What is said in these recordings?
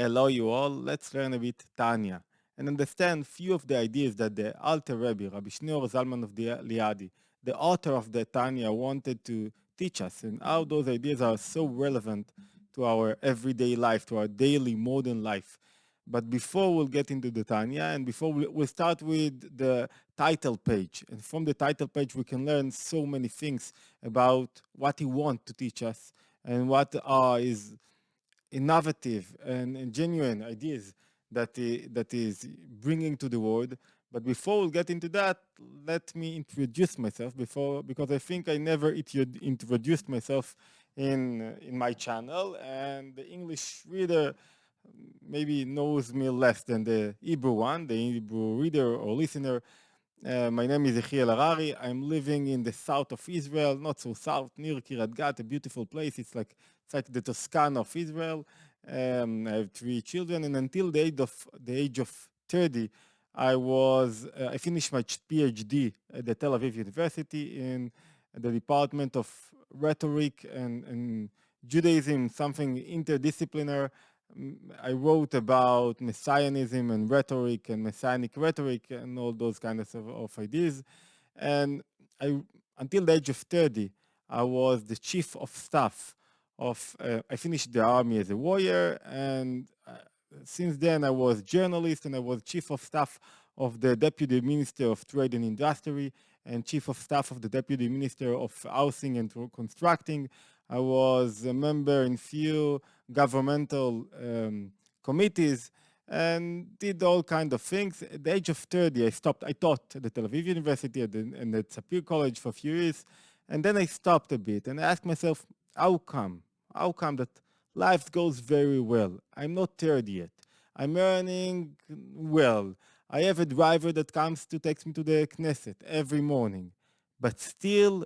Hello, you all. Let's learn a bit Tanya and understand few of the ideas that the Alter Rebbe, Rabbi Shneur Zalman of the Liadi, the author of the Tanya, wanted to teach us, and how those ideas are so relevant to our everyday life, to our daily modern life. But before we'll get into the Tanya, and before we'll start with the title page, and from the title page we can learn so many things about what he wants to teach us and what is innovative and genuine ideas that is bringing to the world. But before we get into that, let me introduce myself because I think I never introduced myself in my channel, and the English reader maybe knows me less than the Hebrew one, the Hebrew reader or listener. My name is Yehiel Harari. I'm living in the south of Israel, not so south, near Kiryat Gat, a beautiful place. It's like the Toscana of Israel. I have three children, and until the age of 30, I finished my PhD at the Tel Aviv University in the Department of Rhetoric and Judaism, something interdisciplinary. I wrote about messianism and rhetoric and messianic rhetoric and all those kinds of ideas. And I, until the age of 30, I was the chief of staff I finished the army as a warrior, and since then I was journalist and I was chief of staff of the deputy minister of trade and industry and chief of staff of the deputy minister of housing and constructing. I was a member in few governmental committees and did all kind of things. At the age of 30, I stopped. I taught at the Tel Aviv University and at Sapir College for a few years, and then I stopped a bit and I asked myself, how come? How come that life goes very well? I'm not 30 yet. I'm earning well. I have a driver that comes to takes me to the Knesset every morning, but still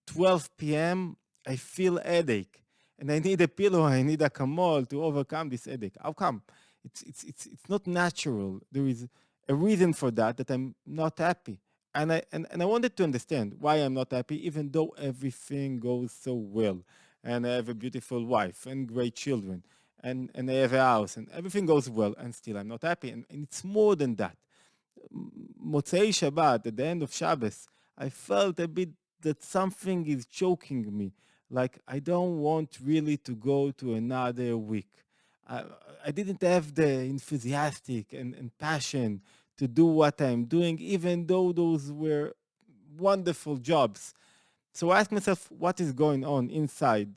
12 p.m. I feel headache, and I need a pillow. I need a camol to overcome this headache. How come? It's not natural. There is a reason for that I'm not happy, and I wanted to understand why I'm not happy, even though everything goes so well, and I have a beautiful wife and great children, and I have a house, and everything goes well, and still I'm not happy, and it's more than that. Motzei Shabbat, at the end of Shabbos, I felt a bit that something is choking me. Like I don't want really to go to another week. I, I didn't have the enthusiastic and passion to do what I'm doing, even though those were wonderful jobs. So I asked myself, what is going on inside,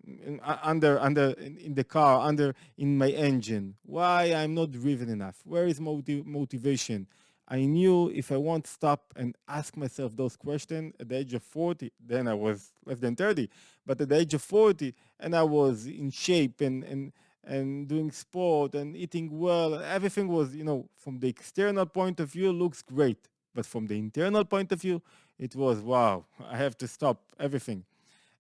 in the car, under in my engine? Why I'm not driven enough? Where is motivation? I knew if I won't stop and ask myself those questions at the age of 40, then I was less than 30, but at the age of 40, and I was in shape and doing sport and eating well, everything was, from the external point of view, looks great. But from the internal point of view, it was, wow, I have to stop everything.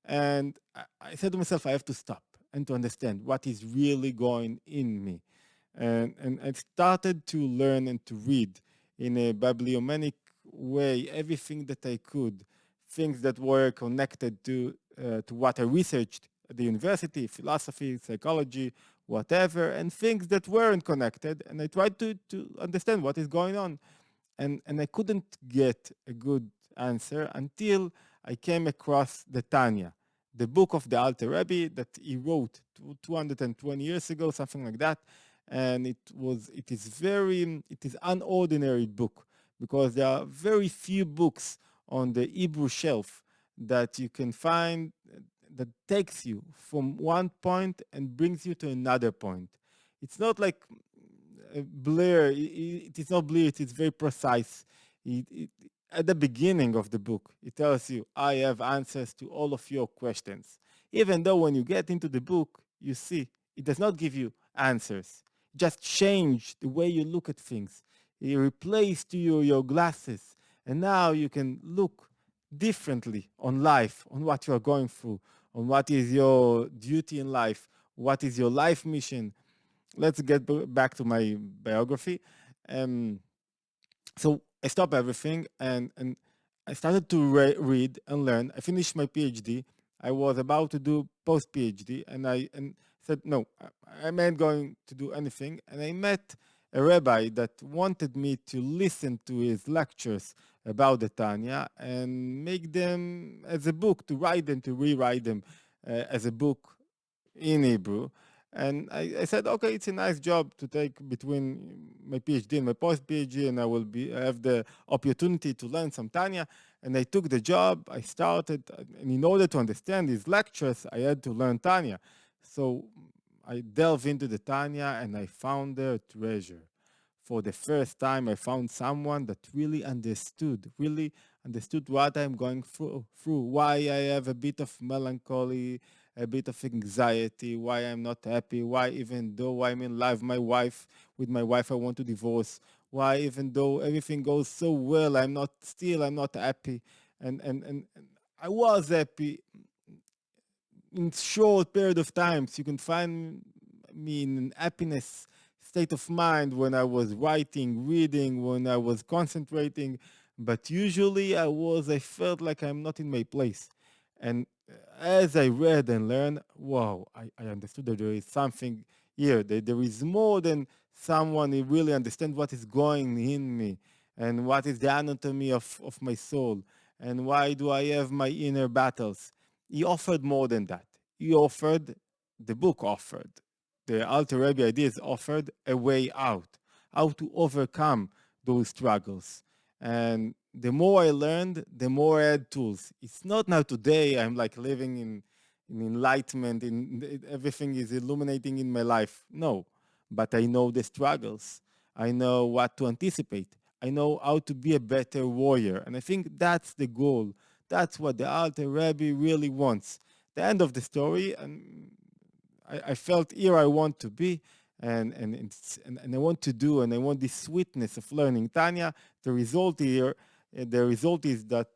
And I said to myself, I have to stop and to understand what is really going in me. And I started to learn and to read in a bibliomanic way everything that I could, things that were connected to what I researched at the university, philosophy, psychology, whatever, and things that weren't connected. And I tried to understand what is going on. And I couldn't get a good answer until I came across the Tanya, the book of the Alter Rebbe that he wrote 220 years ago, something like that. And it is an ordinary book because there are very few books on the Hebrew shelf that you can find that takes you from one point and brings you to another point. It's not like Blair, it is not Blair, it is very precise. At the beginning of the book, it tells you, I have answers to all of your questions. Even though when you get into the book, you see it does not give you answers. Just change the way you look at things. It replaces to you your glasses. And now you can look differently on life, on what you are going through, on what is your duty in life, what is your life mission. Let's get back to my biography. Um, so I stopped everything and I started to read and learn. I finished my PhD. I was about to do post PhD, and I said, no, I ain't going to do anything. And I met a rabbi that wanted me to listen to his lectures about the Tanya and make them as a book, to write them, to rewrite them as a book in Hebrew. And I said, okay, it's a nice job to take between my PhD and my post PhD, and I have the opportunity to learn some Tanya. And I took the job. I started, and in order to understand his lectures, I had to learn Tanya. So I delved into the Tanya, and I found a treasure. For the first time, I found someone that really understood what I'm going through, why I have a bit of melancholy, a bit of anxiety, why I'm not happy, why even though I'm in love with my wife I want to divorce, why even though everything goes so well, I'm not happy. And I was happy in short period of times. You can find me in an happiness state of mind when I was writing, reading, when I was concentrating, but usually I felt like I'm not in my place. And as I read and learned, wow, I understood that there is something here, that there is more than someone who really understands what is going in me and what is the anatomy of my soul and why do I have my inner battles. He offered more than that. He offered, the book offered, the Alter Rebbe ideas offered a way out, how to overcome those struggles. And the more I learned, the more I had tools. It's not now today I'm like living in enlightenment, everything is illuminating in my life. No, but I know the struggles. I know what to anticipate. I know how to be a better warrior. And I think that's the goal. That's what the Alter Rebbe really wants. The end of the story, and I felt here I want to be, and I want to do, and I want this sweetness of learning Tanya. The result here, the result is that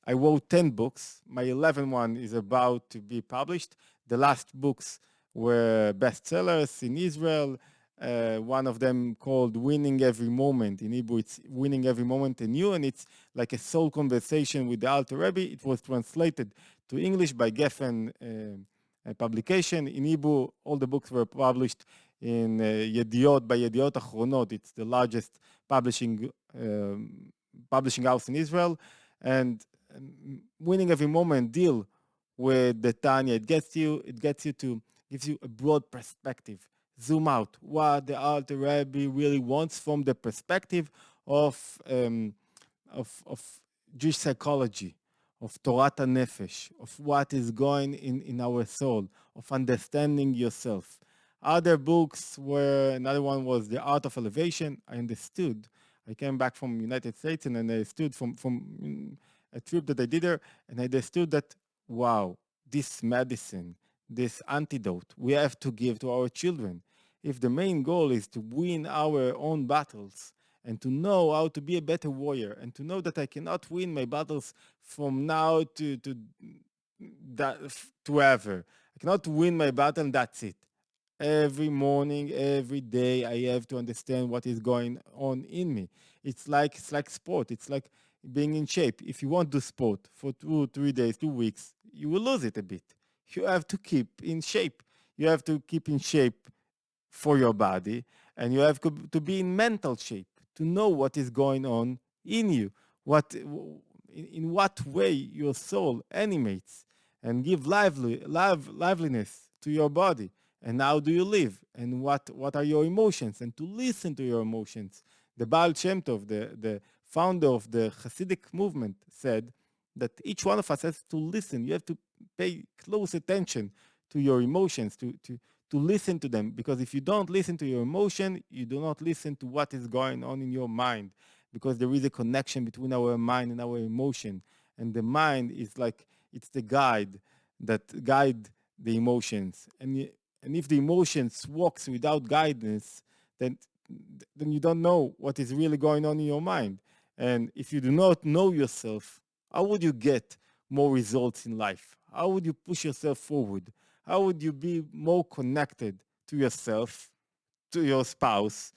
I wrote 10 books. My 11th one is about to be published. The last books were bestsellers in Israel. One of them called Winning Every Moment. In Hebrew, it's Winning Every Moment anew, and it's like a soul conversation with the Alter Rebbe. It was translated to English by Geffen publication. In Hebrew, all the books were published in Yediot by Yediot Achronot. It's the largest publishing house in Israel. And Winning Every Moment deal with the Tanya. It gets you to, gives you a broad perspective. Zoom out what the Alter Rebbe really wants from the perspective of Jewish psychology, of Torat HaNefesh, of what is going in our soul, of understanding yourself. Other books were, another one was The Art of Elevation. I understood. I came back from United States and I understood from a trip that I did there, and I understood that, wow, this medicine, this antidote we have to give to our children. If the main goal is to win our own battles and to know how to be a better warrior and to know that I cannot win my battles from now that, to ever. I cannot win my battle and that's it. Every morning, every day, I have to understand what is going on in me. It's like sport. It's like being in shape. If you want to do sport for 2 3 days, 2 weeks, you will lose it a bit. You have to keep in shape. You have to keep in shape for your body, and you have to be in mental shape to know what is going on in you, in what way your soul animates and give liveliness to your body, and how do you live, and what are your emotions, and to listen to your emotions. The Baal Shem Tov, the founder of the Hasidic movement, said that each one of us has to listen. You have to pay close attention to your emotions, to listen to them, because if you don't listen to your emotion, you do not listen to what is going on in your mind, because there is a connection between our mind and our emotion, and the mind is like, it's the guide that guide the emotions, and if the emotions walks without guidance, then you don't know what is really going on in your mind. And if you do not know yourself, how would you get more results in life? How would you push yourself forward? How would you be more connected to yourself, to your spouse,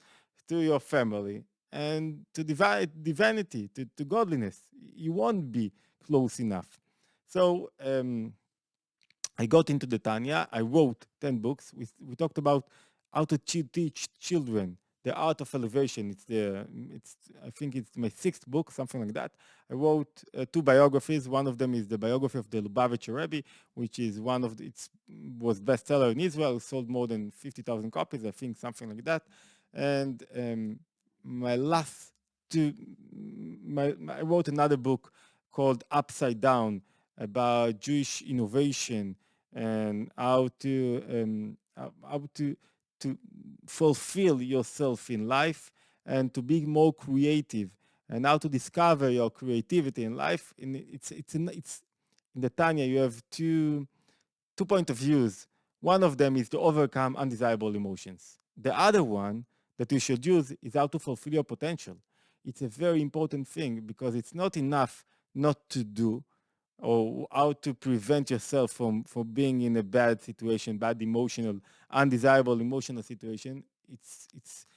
to your family, and to divinity, to godliness? You won't be close enough. So I got into the Tanya. I wrote 10 books. We talked about how to teach children the art of elevation. I think it's my sixth book, something like that. I wrote two biographies. One of them is the biography of the Lubavitcher Rebbe, which is it was bestseller in Israel, sold more than 50,000 copies, I think, something like that. And my last two, I wrote another book called Upside Down about Jewish innovation and how to fulfill yourself in life and to be more creative and how to discover your creativity in life. It's in the Tanya you have two point of views. One of them is to overcome undesirable emotions. The other one that you should use is how to fulfill your potential. It's a very important thing because it's not enough not to do or how to prevent yourself from being in a bad situation, bad emotional, undesirable emotional situation. It's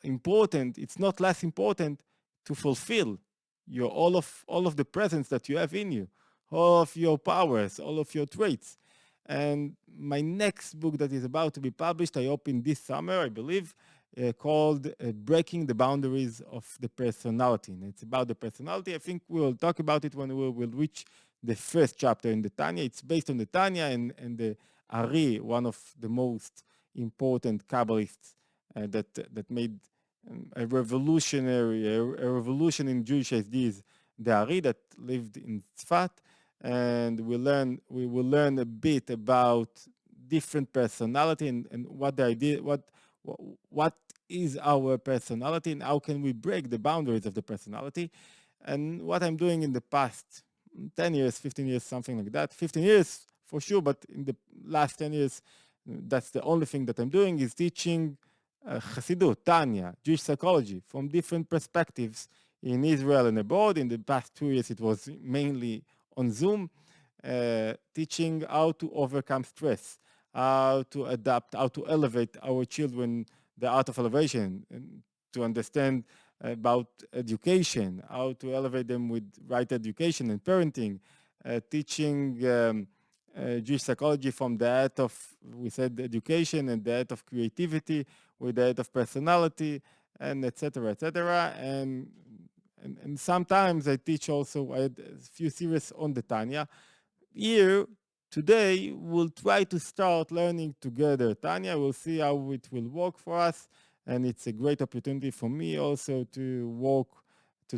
important. It's not less important to fulfill your all of the presence that you have in you, all of your powers, all of your traits. And my next book that is about to be published, I hope in this summer, I believe, called Breaking the Boundaries of the Personality. And it's about the personality. I think we'll talk about it when we will reach the first chapter in the Tanya. It's based on the Tanya and the Ari, one of the most important Kabbalists that made a revolution in Jewish ideas. The Ari that lived in Tzfat, and we will learn a bit about different personality and what the idea what is our personality and how can we break the boundaries of the personality. And what I'm doing in the past 10 years, 15 years, something like that, 15 years for sure, but in the last 10 years, that's the only thing that I'm doing is teaching Chassidut, Tanya, Jewish psychology from different perspectives in Israel and abroad. In the past 2 years, it was mainly on Zoom, teaching how to overcome stress, how to adapt, how to elevate our children, the art of elevation, and to understand about education, how to elevate them with right education and parenting, teaching Jewish psychology from the art of, we said, education and the art of creativity with the art of personality, and etc., etc. And sometimes I teach also, I had a few series on the Tanya. Here, today, we'll try to start learning together Tanya. We'll see how it will work for us. And it's a great opportunity for me also to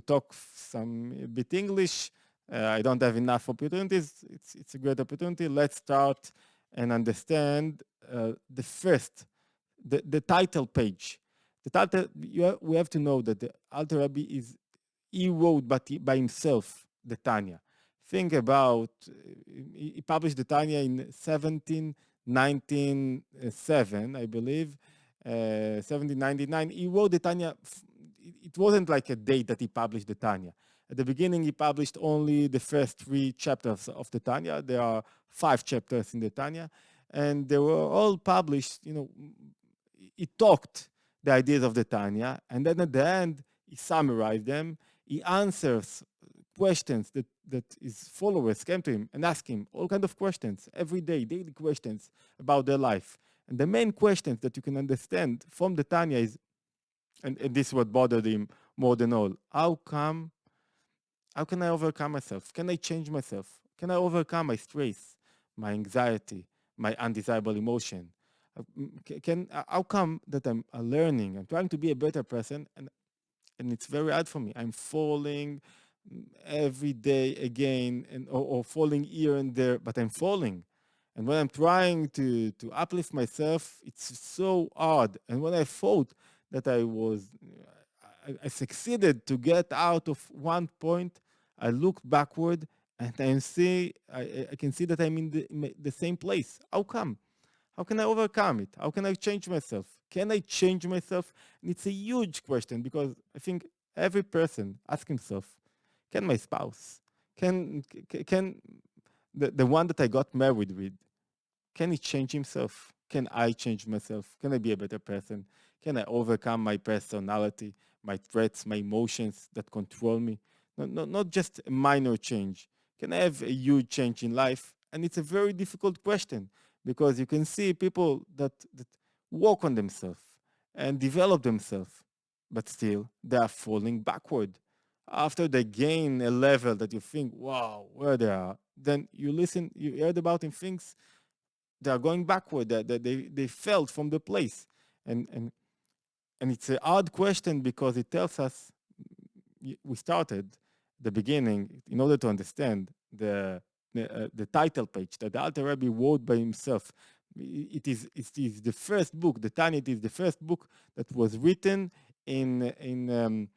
talk some bit English. I don't have enough opportunities. It's a great opportunity. Let's start and understand the title page. The title, we have to know that the Alter Rebbe he wrote by himself the Tanya. Think about, he published the Tanya in 1797, I believe, 1799. He wrote the Tanya, it wasn't like a date that he published the Tanya. At the beginning, he published only the first 3 chapters of the Tanya. There are 5 chapters in the Tanya, and they were all published, he talked the ideas of the Tanya, and then at the end, he summarized them. He answers questions that his followers came to him and asked him all kinds of questions every day, daily questions about their life. And the main questions that you can understand from the Tanya is, and this is what bothered him more than all, how can I overcome myself? Can I change myself? Can I overcome my stress, my anxiety, my undesirable emotion? How come that I'm learning? I'm trying to be a better person, and it's very hard for me. I'm falling every day again, or falling here and there, but I'm falling. And when I'm trying to uplift myself, it's so hard. And when I thought that I succeeded to get out of one point, I looked backward and I can see that I'm in the same place. How come? How can I overcome it? How can I change myself? Can I change myself? And it's a huge question because I think every person asks himself, can my spouse, can the one that I got married with, can he change himself? Can I change myself? Can I be a better person? Can I overcome my personality, my threats, my emotions that control me? Not just a minor change. Can I have a huge change in life? And it's a very difficult question because you can see people that work on themselves and develop themselves, but still they are falling backward. After they gain a level that you think, wow, where they are, then you heard about in things they are going backward, that they felt from the place. And, and, and it's a hard question because it tells us we started the beginning in order to understand the title page that the Alter Rebbe wrote by himself. It is the first book. The Tanya, it is the first book that was written in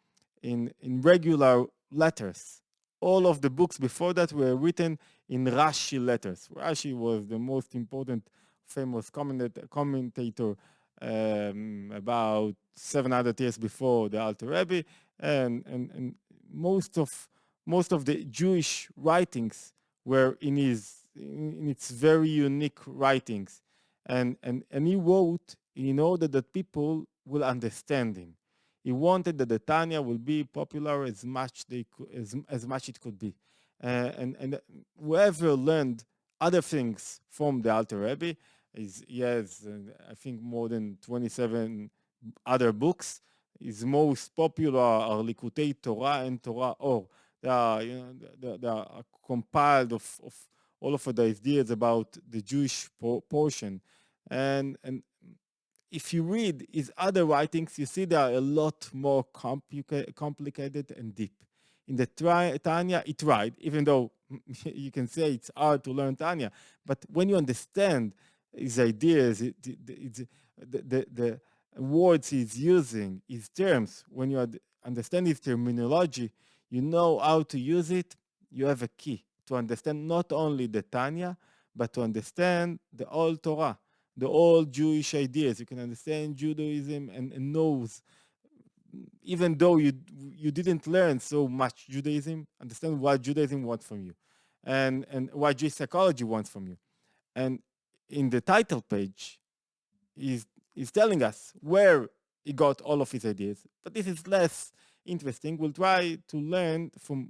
regular letters. All of the books before that were written in Rashi letters. Rashi was the most important, famous commentator about 700 years before the Alter Rebbe, and most of the Jewish writings were in its very unique writings, and he wrote in order that people will understand him. He wanted that the Tanya will be popular as much as much it could be, and whoever learned other things from the Alter Rebbe he has I think more than 27 other books. His most popular are Likutei Torah and Torah Or. They are, they are compiled of all of the ideas about the Jewish portion. And if you read his other writings, you see they are a lot more complicated and deep. In the Tanya, he tried, even though you can say it's hard to learn Tanya, but when you understand his ideas, the words he's using, his terms, when you understand his terminology, you know how to use it, you have a key to understand not only the Tanya, but to understand the whole Torah, the old Jewish ideas. You can understand Judaism and knows, even though you didn't learn so much Judaism, understand what Judaism wants from you, and what Jewish psychology wants from you. And in the title page, he's telling us where he got all of his ideas. But this is less interesting. We'll try to learn from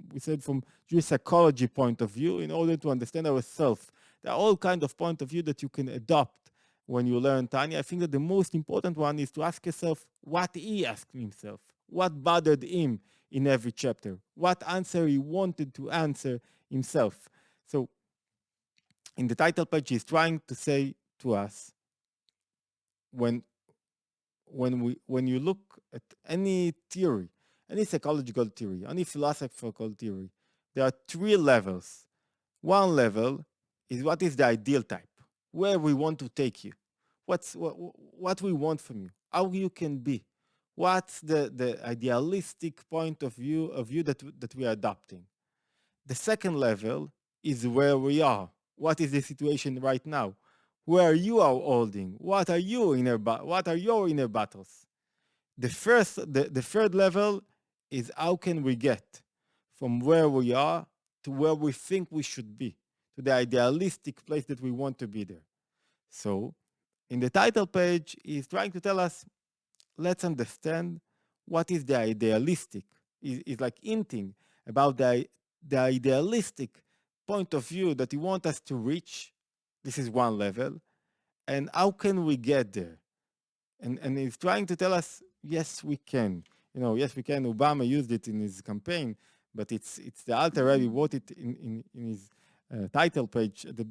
Jewish psychology point of view in order to understand ourselves. There are all kinds of point of view that you can adopt when you learn Tanya. I think that the most important one is to ask yourself what he asked himself, what bothered him in every chapter, what answer he wanted to answer himself. So in the title page, he's trying to say to us, when when you look at any theory, any psychological theory, any philosophical theory, there are three levels. One level is what is the ideal type, where we want to take you, what we want from you, how you can be, what's the idealistic point of view that we are adopting. The second level is where we are. What is the situation right now? Where you are holding? What are what are your inner battles? The third level is how can we get from where we are to where we think we should be, to the idealistic place that we want to be there. So, in the title page, he's trying to tell us, let's understand what is the idealistic. Is like hinting about the idealistic point of view that he wants us to reach. This is one level. And how can we get there? And he's trying to tell us, yes, we can. Yes, we can. Obama used it in his campaign, but it's the Alter Rebbe wrote it in his title page, the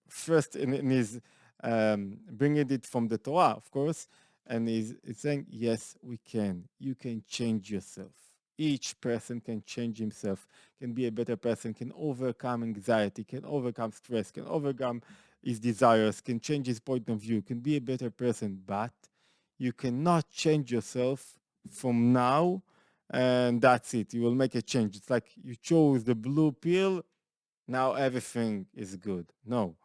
first in his bringing it from the Torah, of course, and he's saying, yes, we can. You can change yourself. Each person can change himself, can be a better person, can overcome anxiety, can overcome stress, can overcome his desires, can change his point of view, can be a better person, but you cannot change yourself from now and that's it. You will make a change. It's like you chose the blue pill, now everything is good. No,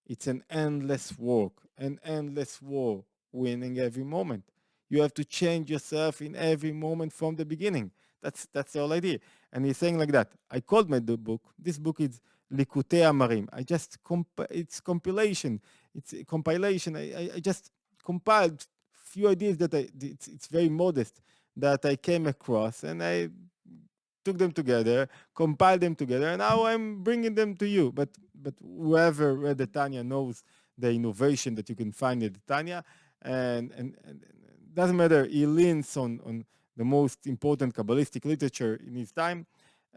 it's an endless work, an endless war, winning every moment. You have to change yourself in every moment from the beginning. That's the whole idea. And he's saying like that. I called the book. This book is LIKUEI AMARIM. It's compilation. It's a compilation. I just compiled few ideas that it's very modest that I came across, and I took them together, compiled them together, and now I'm bringing them to you. But but whoever read the Tanya knows the innovation that you can find in the Tanya, and doesn't matter. He leans on the most important Kabbalistic literature in his time,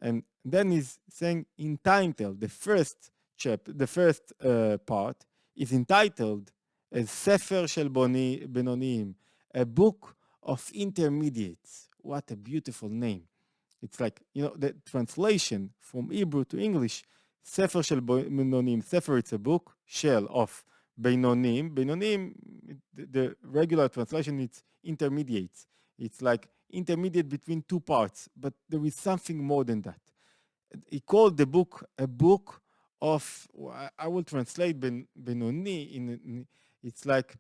and then he's saying entitled. The first part is entitled as SEFER SHEL BENONIM, a book of intermediates. What a beautiful name! It's like, the translation from Hebrew to English, Sefer Shel Benonim. Sefer, it's a book, Shel of Benonim. Benonim, the regular translation, it's intermediates. It's like intermediate between two parts, but there is something more than that. He called the book a book of, I will translate Benoni, it's like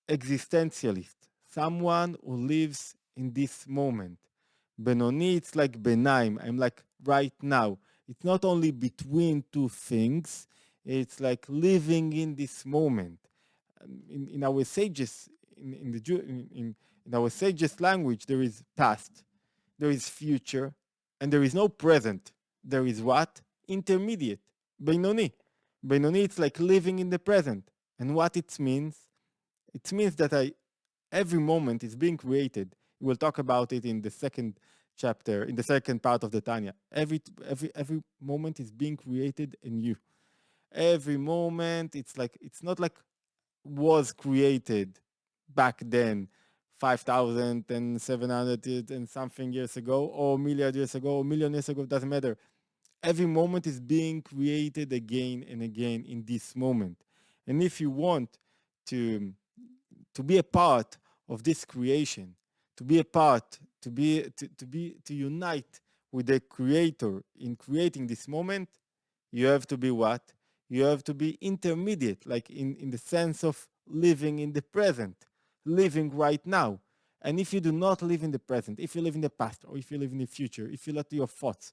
existentialist, someone who lives in this moment. Benoni, it's like benaim. I'm like right now. It's not only between two things, it's like living in this moment. In our sages, in our sages language, there is past, there is future, and there is no present. There is what? Intermediate. Benoni. Benoni, it's like living in the present. And what it means? It means that every moment is being created. We'll talk about it in the second chapter, in the second part of the Tanya. Every moment is being created in you. Every moment, it's not like was created back then, 5,700 and something years ago, or million years ago, or million years ago. Doesn't matter. Every moment is being created again and again in this moment. And if you want to be a part of this creation, to be a part, to unite with the creator in creating this moment, you have to be what? You have to be intermediate, like in the sense of living in the present, living right now. And if you do not live in the present, if you live in the past, or if you live in the future, if you let your thoughts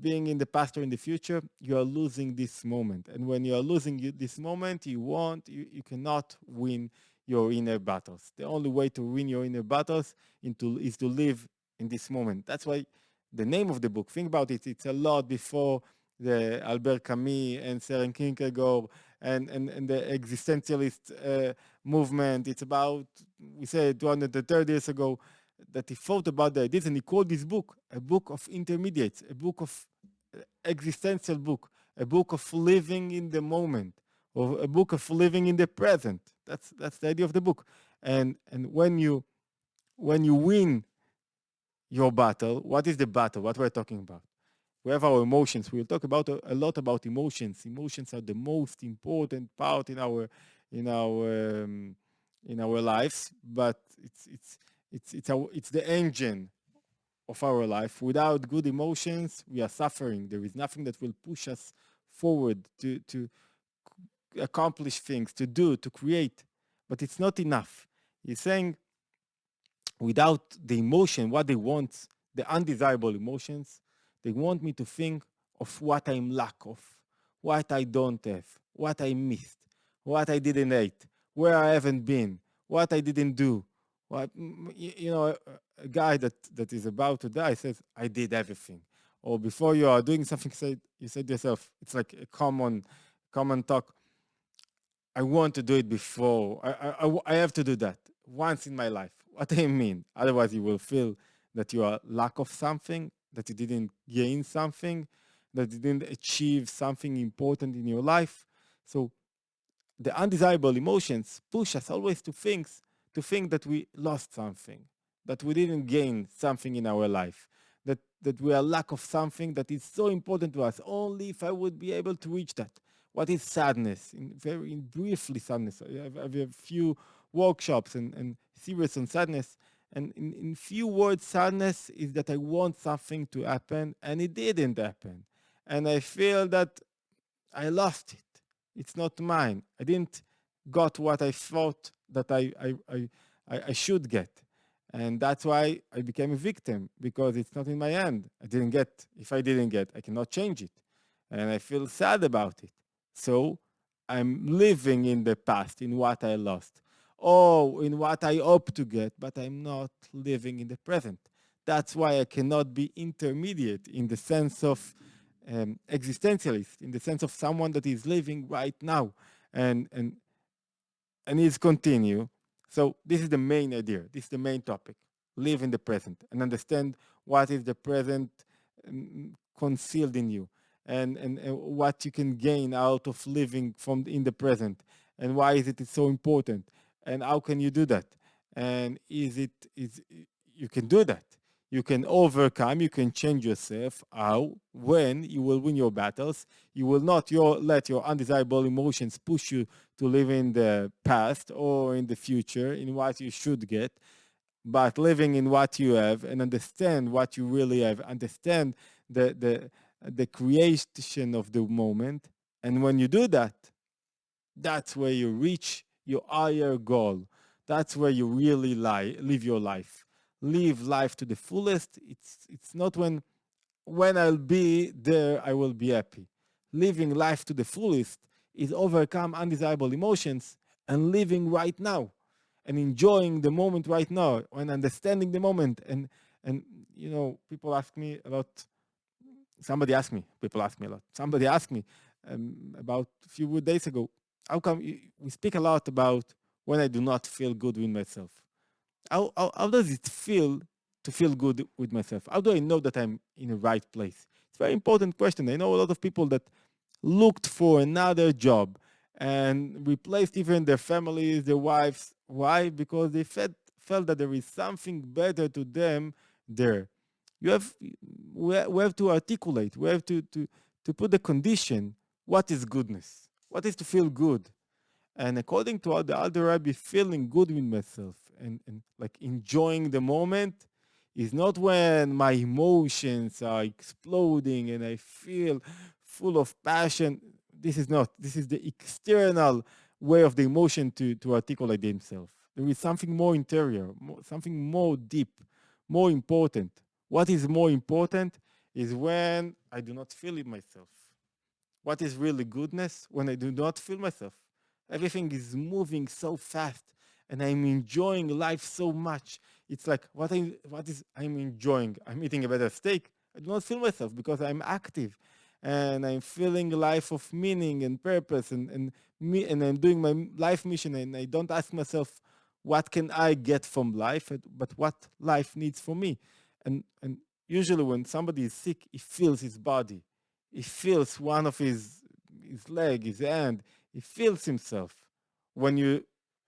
being in the past or in the future, you are losing this moment. And when you are losing this moment, you cannot win your inner battles. The only way to win your inner battles is to live in this moment. That's why the name of the book, think about it, it's a lot before the Albert Camus and Søren Kierkegaard and the existentialist movement. It's about, we said 230 years ago, that he thought about the ideas, and he called this book a book of intermediates, a book of existential book, a book of living in the moment, or a book of living in the present. That's the idea of the book. And when you win your battle, what is the battle? What we're talking about? We have our emotions. We'll talk about a lot about emotions. Emotions are the most important part in our lives, but it's the engine of our life. Without good emotions, we are suffering. There is nothing that will push us forward to accomplish things, to create. But it's not enough. He's saying without the emotion, what they want, the undesirable emotions, they want me to think of what I'm lack of, what I don't have, what I missed, what I didn't eat, where I haven't been, what I didn't do. What, a guy that is about to die says, I did everything. Or before you are doing something, you say to yourself, it's like a common talk. I want to do it before. I have to do that once in my life. What do you mean? Otherwise, you will feel that you are lack of something, that you didn't gain something, that you didn't achieve something important in your life. So the undesirable emotions push us always to think that we lost something, that we didn't gain something in our life, that we are lack of something that is so important to us. Only if I would be able to reach that. What is sadness? In briefly, sadness. I have a few workshops and series on sadness. And in few words, sadness is that I want something to happen and it didn't happen. And I feel that I lost it. It's not mine. I didn't got what I thought that I should get. And that's why I became a victim, because it's not in my hand. If I didn't get, I cannot change it. And I feel sad about it. So I'm living in the past, in what I lost, or in what I hope to get, but I'm not living in the present. That's why I cannot be intermediate in the sense of existentialist in the sense of someone that is living right now, and and and is continue. So this is the main idea. This is the main topic. Live in the present and understand what is the present concealed in you, and what you can gain out of living from in the present, and why is it so important, and how can you do that, and is you can do that. You can overcome, you can change yourself. How? When you will win your battles, you will not let your undesirable emotions push you to live in the past or in the future, in what you should get, but living in what you have and understand what you really have, understand the creation of the moment. And when you do that, that's where you reach your higher goal. That's where you really live your life. Live life to the fullest. It's not when I'll be there, I will be happy. Living life to the fullest is overcome undesirable emotions and living right now and enjoying the moment right now and understanding the moment. And people ask me a lot. People ask me a lot. Somebody asked me about a few days ago, how come we speak a lot about when I do not feel good with myself? How does it feel to feel good with myself? How do I know that I'm in the right place? It's a very important question. I know a lot of people that looked for another job and replaced even their families, their wives. Why? Because they felt that there is something better to them there. You have we have to articulate. We have to put the condition. What is goodness? What is to feel good? And according to all the other Rabbi, feeling good with myself and like enjoying the moment is not when my emotions are exploding and I feel full of passion. This is not. This is the external way of the emotion to articulate themselves. There is something more interior, something more deep, more important. What is more important is when I do not feel it myself. What is really goodness? When I do not feel myself. Everything is moving so fast and I'm enjoying life so much. It's like I'm enjoying. I'm eating a better steak. I do not feel myself because I'm active and I'm feeling a life of meaning and purpose and I'm doing my life mission, and I don't ask myself what can I get from life, but what life needs from me. And usually when somebody is sick, he feels his body. He feels one of his leg, his hand. He feels himself. When you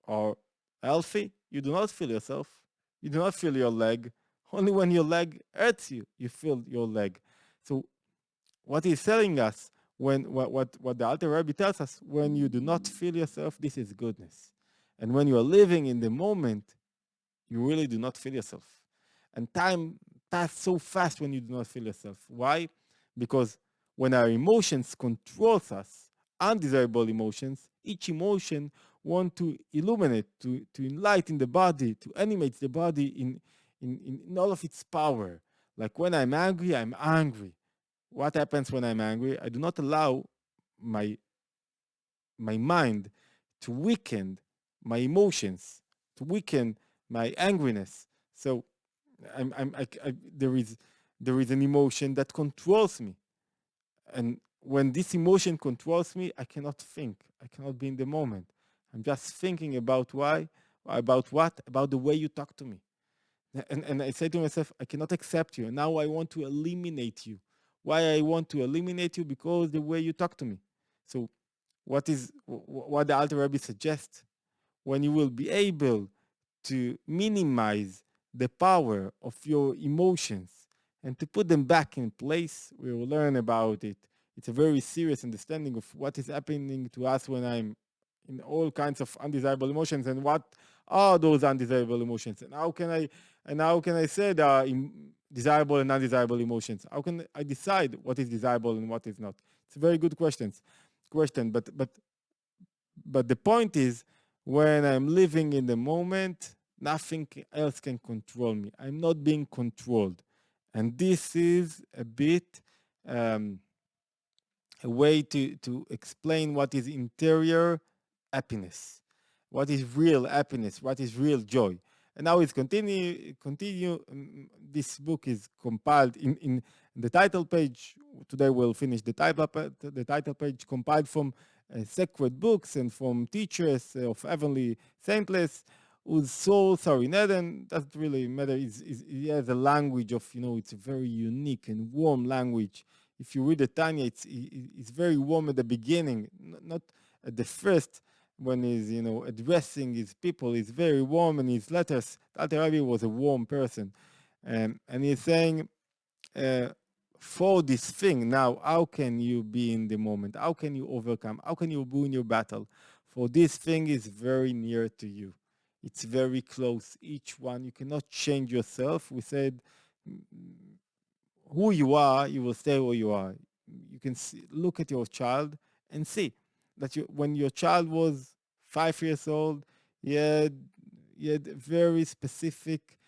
are healthy, you do not feel yourself. You do not feel your leg. Only when your leg hurts you, you feel your leg. So what he's telling us, what the Alter Rebbe tells us, when you do not feel yourself, this is goodness. And when you are living in the moment, you really do not feel yourself. And time passes so fast when you do not feel yourself. Why? Because when our emotions controls us, undesirable emotions, each emotion want to illuminate, to enlighten the body, to animate the body in all of its power. Like when I'm angry, I'm angry. What happens when I'm angry? I do not allow my my mind to weaken my emotions, to weaken my angriness. So there is an emotion that controls me, and when this emotion controls me, I cannot think. I cannot be in the moment. I'm just thinking about why, about what, about the way you talk to me. And I say to myself, I cannot accept you. And now I want to eliminate you. Why I want to eliminate you? Because the way you talk to me. So what the Alter Rebbe suggests, when you will be able to minimize the power of your emotions and to put them back in place, we will learn about it. It's a very serious understanding of what is happening to us when I'm in all kinds of undesirable emotions, and what are those undesirable emotions, and how can I say there are desirable and undesirable emotions? How can I decide what is desirable and what is not? It's a very good question, but the point is, when I'm living in the moment, nothing else can control me. I'm not being controlled. And this is a bit a way to explain what is interior happiness, what is real happiness, what is real joy. And now it's continue. This book is compiled in the title page. Today we'll finish the title page compiled from sacred books and from teachers of heavenly saintless whose souls are in Eden. Doesn't really matter. He has a language of, it's a very unique and warm language. If you read the Tanya, it's very warm at the beginning, not at the first when he's, addressing his people. He's very warm in his letters. Alter Rebbe was a warm person. And he's saying, uh, for this thing, now, how can you be in the moment? How can you overcome? How can you win your battle? For this thing is very near to you. It's very close. Each one, you cannot change yourself. We said, who you are, you will stay where you are. You can look at your child and see that when your child was 5 years old, he had, he had very specific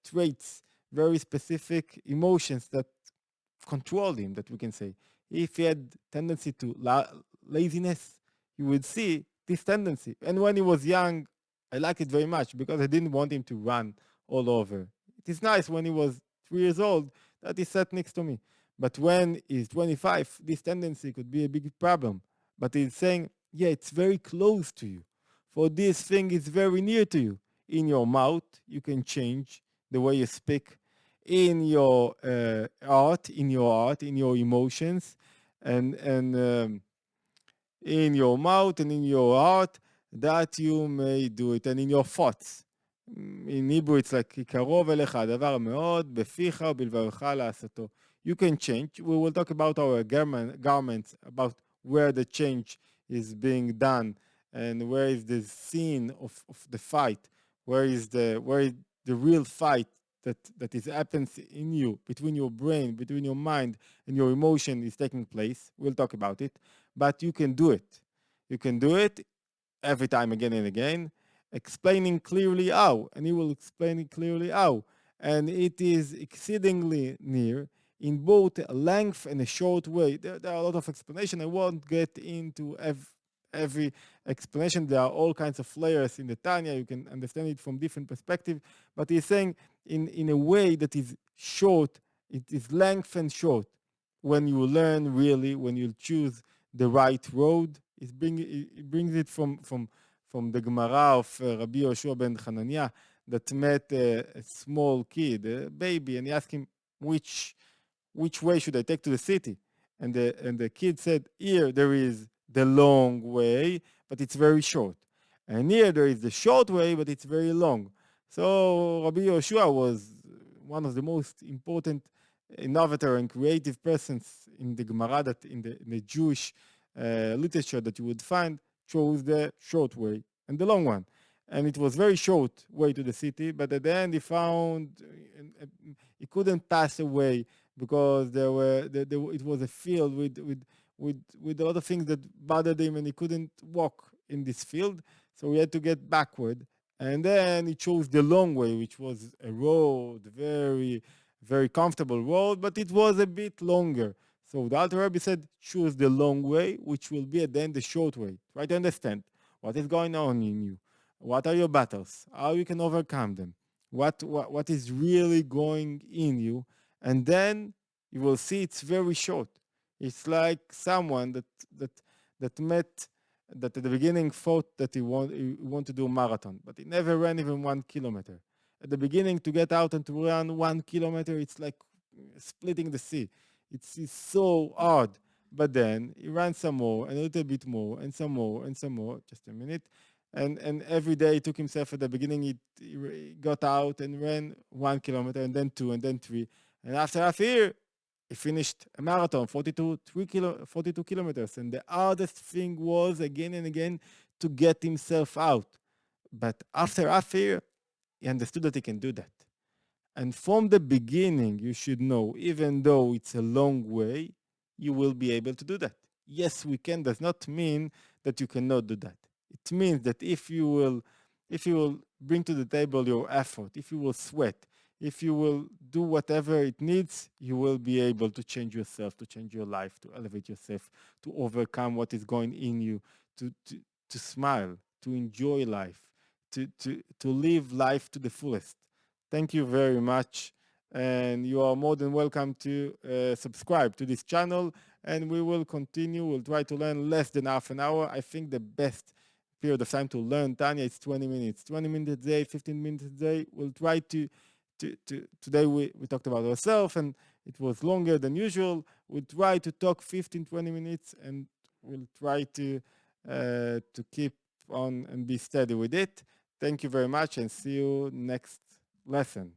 traits, very specific emotions that controlled him, that we can say. If he had tendency to laziness, you would see this tendency. And when he was young, I liked it very much because I didn't want him to run all over. It is nice when he was 3 years old that he sat next to me. But when he's 25, this tendency could be a big problem. But he's saying, yeah, it's very close to you. For this thing is very near to you. In your mouth, you can change the way you speak. In your art, in your emotions, and in your mouth and in your heart, that you may do it, and in your thoughts. In Hebrew it's like, כי קרוב אליך הדבר מאוד, בפיך ובלבבך לעשותו. You can change. We will talk about our garments, about where the change is being done, and where is the scene of the fight, where is the real fight that is happens in you, between your brain, between your mind and your emotion is taking place. We'll talk about it. But you can do it. You can do it every time, again and again, explaining clearly how, and he will explain it clearly how. And it is exceedingly near in both a length and a short way. There are a lot of explanation. I won't get into every explanation. There are all kinds of layers in the Tanya. You can understand it from different perspectives. But he's saying in a way that is short, it is length and short. When you learn really, when you choose the right road, it brings it from the Gemara of Rabbi Yoshua ben Hanania that met a small kid, a baby, and he asked him, which way should I take to the city? And the kid said, here there is the long way, but it's very short. And here there is the short way, but it's very long. So Rabbi Yoshua was one of the most important innovator and creative persons in the Gemara, that in the Jewish literature that you would find, chose the short way and the long one. And it was very short way to the city, but at the end he found he couldn't pass away because it was a field with a lot of things that bothered him, and he couldn't walk in this field, so he had to get backward. And then he chose the long way, which was a road, very comfortable road, but it was a bit longer. So the Alter Rebbe said, choose the long way, which will be at the end the short way. Try to understand what is going on in you. What are your battles? How you can overcome them? What is really going in you? And then you will see it's very short. It's like someone that met, that at the beginning thought that he want to do a marathon, but he never ran even 1 kilometer. At the beginning, to get out and to run 1 kilometer, it's like splitting the sea. It's so hard. But then he ran some more and a little bit more and some more and some more. Just a minute. And every day he took himself. At the beginning, he got out and ran 1 kilometer, and then 2, and then 3. And after half a year, he finished a marathon, 42 kilometers. And the hardest thing was, again and again, to get himself out. But after half a year, he understood that he can do that. And from the beginning, you should know, even though it's a long way, you will be able to do that. Yes, we can does not mean that you cannot do that. It means that if you will bring to the table your effort, if you will sweat, if you will do whatever it needs, you will be able to change yourself, to change your life, to elevate yourself, to overcome what is going in you, to smile, to enjoy life, to live life to the fullest. Thank you very much, and you are more than welcome to subscribe to this channel, and we will continue. We'll try to learn less than half an hour. I think the best period of time to learn Tanya is 20 minutes. 20 minutes a day, 15 minutes a day. We'll try to today we talked about ourselves, and it was longer than usual. We'll try to talk 15, 20 minutes, and we'll try to keep on and be steady with it. Thank you very much, and see you next lesson.